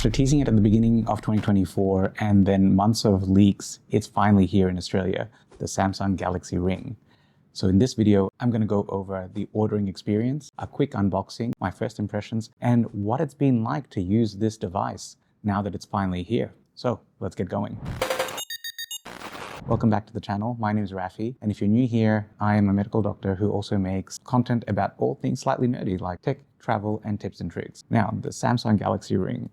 After teasing it at the beginning of 2024 and then months of leaks, it's finally here in Australia, the Samsung Galaxy Ring. So in this video, I'm going to go over the ordering experience, a quick unboxing, my first impressions, and what it's been like to use this device now that it's finally here. So let's get going. Welcome back to the channel. My name is Rafi, and if you're new here, I am a medical doctor who also makes content about all things slightly nerdy like tech, travel, and tips and tricks. Now, the Samsung Galaxy Ring.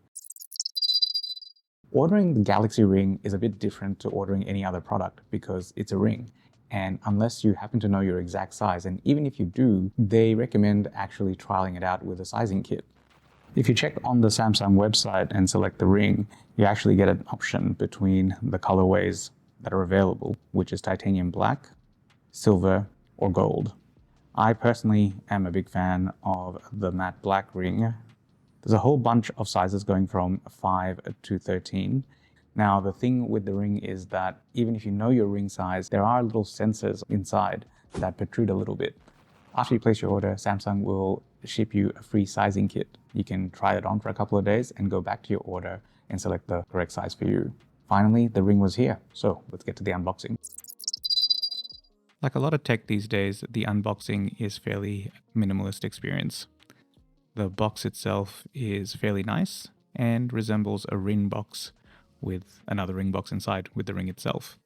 Ordering the Galaxy Ring is a bit different to ordering any other product because it's a ring. And unless you happen to know your exact size, and even if you do, they recommend actually trialing it out with a sizing kit. If you check on the Samsung website and select the ring, you actually get an option between the colorways that are available, which is titanium black, silver, or gold. I personally am a big fan of the matte black ring. There's a whole bunch of sizes going from 5 to 13. Now, the thing with the ring is that even if you know your ring size, there are little sensors inside that protrude a little bit. After you place your order, Samsung will ship you a free sizing kit. You can try it on for a couple of days and go back to your order and select the correct size for you. Finally, the ring was here. So let's get to the unboxing. Like a lot of tech these days, the unboxing is fairly minimalist experience. The box itself is fairly nice and resembles a ring box with another ring box inside with the ring itself.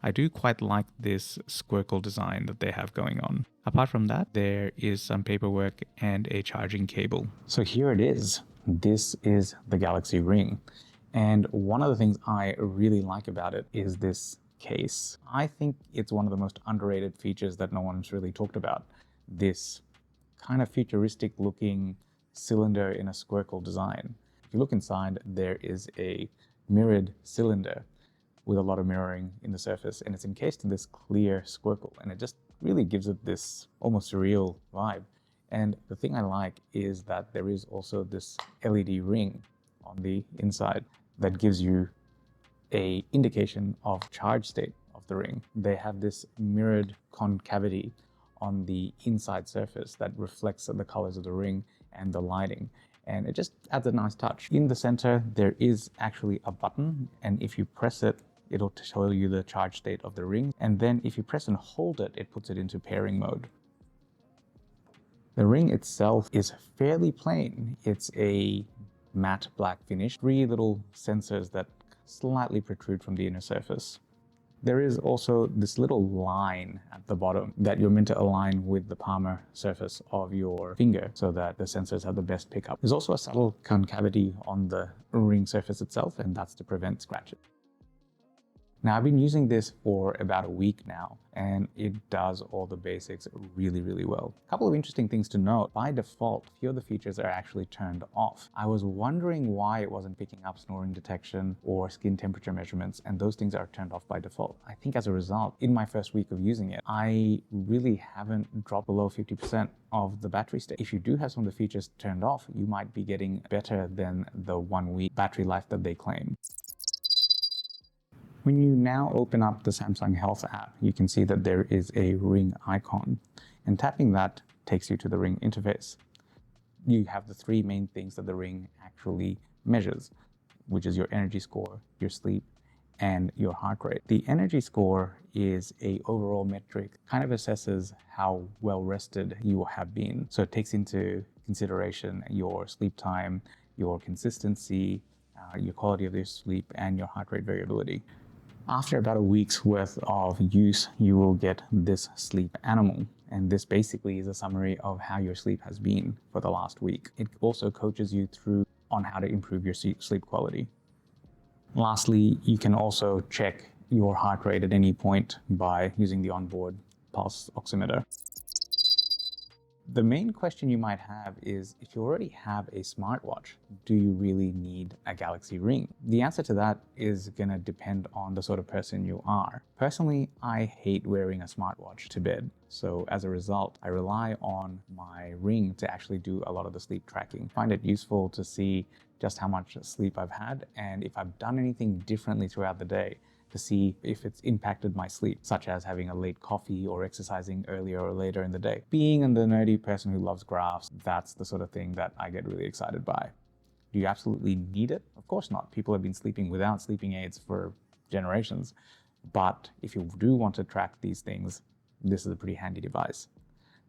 I do quite like this squircle design that they have going on. Apart from that, there is some paperwork and a charging cable. So here it is. This is the Galaxy Ring. And one of the things I really like about it is this case. I think it's one of the most underrated features that no one's really talked about. This kind of futuristic looking cylinder in a squircle design. If you look inside, there is a mirrored cylinder with a lot of mirroring in the surface, and it's encased in this clear squircle, and it just really gives it this almost surreal vibe. And the thing I like is that there is also this LED ring on the inside that gives you an indication of charge state of the ring. They have this mirrored concavity on the inside surface that reflects the colors of the ring and the lighting, and it just adds a nice touch. In the center, there is actually a button, and if you press it, it'll show you the charge state of the ring, and then if you press and hold it, it puts it into pairing mode. The ring itself is fairly plain. It's a matte black finish, 3 little sensors that slightly protrude from the inner surface. There is also this little line at the bottom that you're meant to align with the palmar surface of your finger so that the sensors have the best pickup. There's also a subtle concavity on the ring surface itself, and that's to prevent scratches. Now, I've been using this for about a week now, and it does all the basics really, really well. A couple of interesting things to note. By default, a few of the features are actually turned off. I was wondering why it wasn't picking up snoring detection or skin temperature measurements, and those things are turned off by default. I think as a result, in my first week of using it, I really haven't dropped below 50% of the battery state. If you do have some of the features turned off, you might be getting better than the 1-week battery life that they claim. When you now open up the Samsung Health app, you can see that there is a ring icon, and tapping that takes you to the ring interface. You have the 3 main things that the ring actually measures, which is your energy score, your sleep, and your heart rate. The energy score is an overall metric, kind of assesses how well rested you have been. So it takes into consideration your sleep time, your consistency, your quality of your sleep, and your heart rate variability. After about a week's worth of use, you will get this sleep animal. And this basically is a summary of how your sleep has been for the last week. It also coaches you through on how to improve your sleep quality. Lastly, you can also check your heart rate at any point by using the onboard pulse oximeter. The main question you might have is, if you already have a smartwatch, do you really need a Galaxy Ring? The answer to that is going to depend on the sort of person you are. Personally, I hate wearing a smartwatch to bed. So as a result, I rely on my ring to actually do a lot of the sleep tracking. I find it useful to see just how much sleep I've had and if I've done anything differently throughout the day, to see if it's impacted my sleep, such as having a late coffee or exercising earlier or later in the day. Being the nerdy person who loves graphs, that's the sort of thing that I get really excited by. Do you absolutely need it? Of Of course not. People have been sleeping without sleeping aids for generations. But if you do want to track these things, this is a pretty handy device.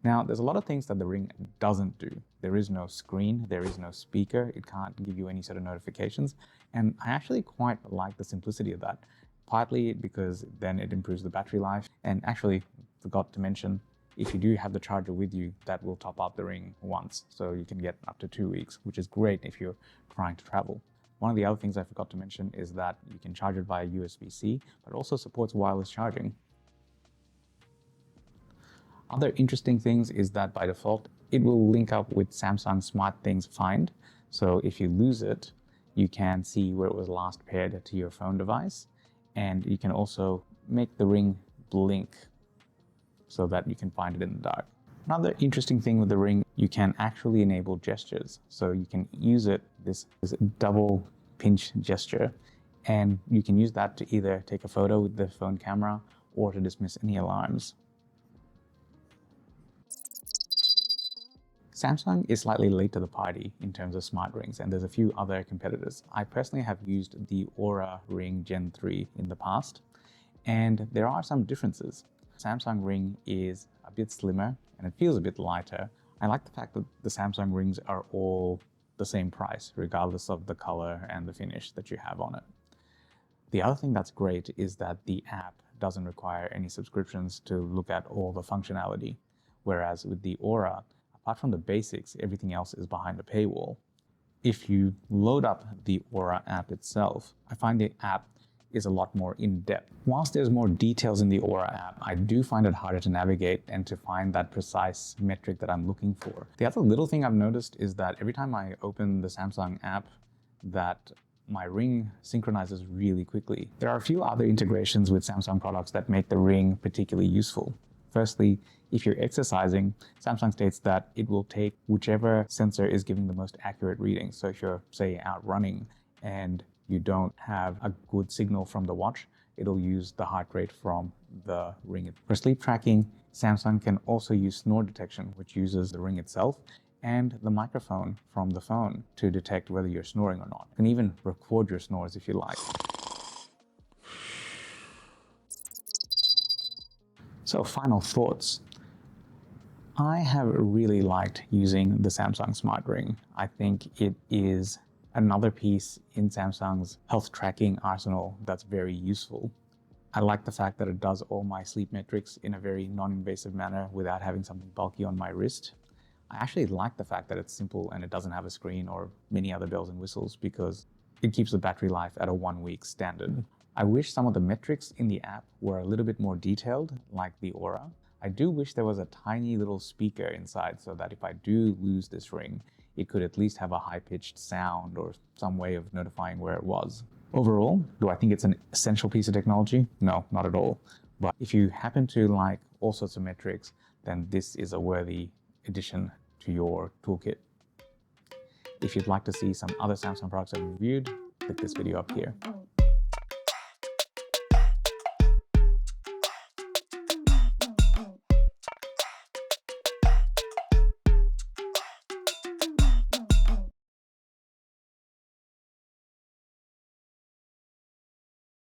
Now, there's a lot of things that the Ring doesn't do. There is no screen, there is no speaker, it can't give you any sort of notifications. And I actually quite like the simplicity of that, partly because then it improves the battery life. And actually, forgot to mention, if you do have the charger with you, that will top up the Ring once. So you can get up to 2 weeks, which is great if you're trying to travel. One of the other things I forgot to mention is that you can charge it via USB-C, but it also supports wireless charging. Other interesting things is that by default, it will link up with Samsung SmartThings Find. So if you lose it, you can see where it was last paired to your phone device. And you can also make the Ring blink so that you can find it in the dark. Another interesting thing with the Ring, you can actually enable gestures. So you can use it, this double pinch gesture, and you can use that to either take a photo with the phone camera or to dismiss any alarms. Samsung is slightly late to the party in terms of smart rings, and there's a few other competitors. I personally have used the Oura Ring Gen 3 in the past, and there are some differences. Samsung Ring is a bit slimmer and it feels a bit lighter. I like the fact that the Samsung Rings are all the same price, regardless of the color and the finish that you have on it. The other thing that's great is that the app doesn't require any subscriptions to look at all the functionality, whereas with the Oura, apart from the basics, everything else is behind a paywall. If you load up the Oura app itself, I find the app is a lot more in-depth. Whilst there's more details in the Oura app, I do find it harder to navigate and to find that precise metric that I'm looking for. The other little thing I've noticed is that every time I open the Samsung app, that my Ring synchronizes really quickly. There are a few other integrations with Samsung products that make the Ring particularly useful. Firstly, if you're exercising, Samsung states that it will take whichever sensor is giving the most accurate reading. So if you're, say, out running and you don't have a good signal from the watch, it'll use the heart rate from the Ring. For sleep tracking, Samsung can also use snore detection, which uses the Ring itself and the microphone from the phone to detect whether you're snoring or not. You can even record your snores if you like. So, final thoughts. I have really liked using the Samsung Smart Ring. I think it is another piece in Samsung's health tracking arsenal that's very useful. I like the fact that it does all my sleep metrics in a very non-invasive manner without having something bulky on my wrist. I actually like the fact that it's simple and it doesn't have a screen or many other bells and whistles because it keeps the battery life at a 1-week standard. I wish some of the metrics in the app were a little bit more detailed, like the Oura. I do wish there was a tiny little speaker inside so that if I do lose this Ring, it could at least have a high-pitched sound or some way of notifying where it was. Overall, do I think it's an essential piece of technology? No, not at all. But if you happen to like all sorts of metrics, then this is a worthy addition to your toolkit. If you'd like to see some other Samsung products I've reviewed, click this video up here.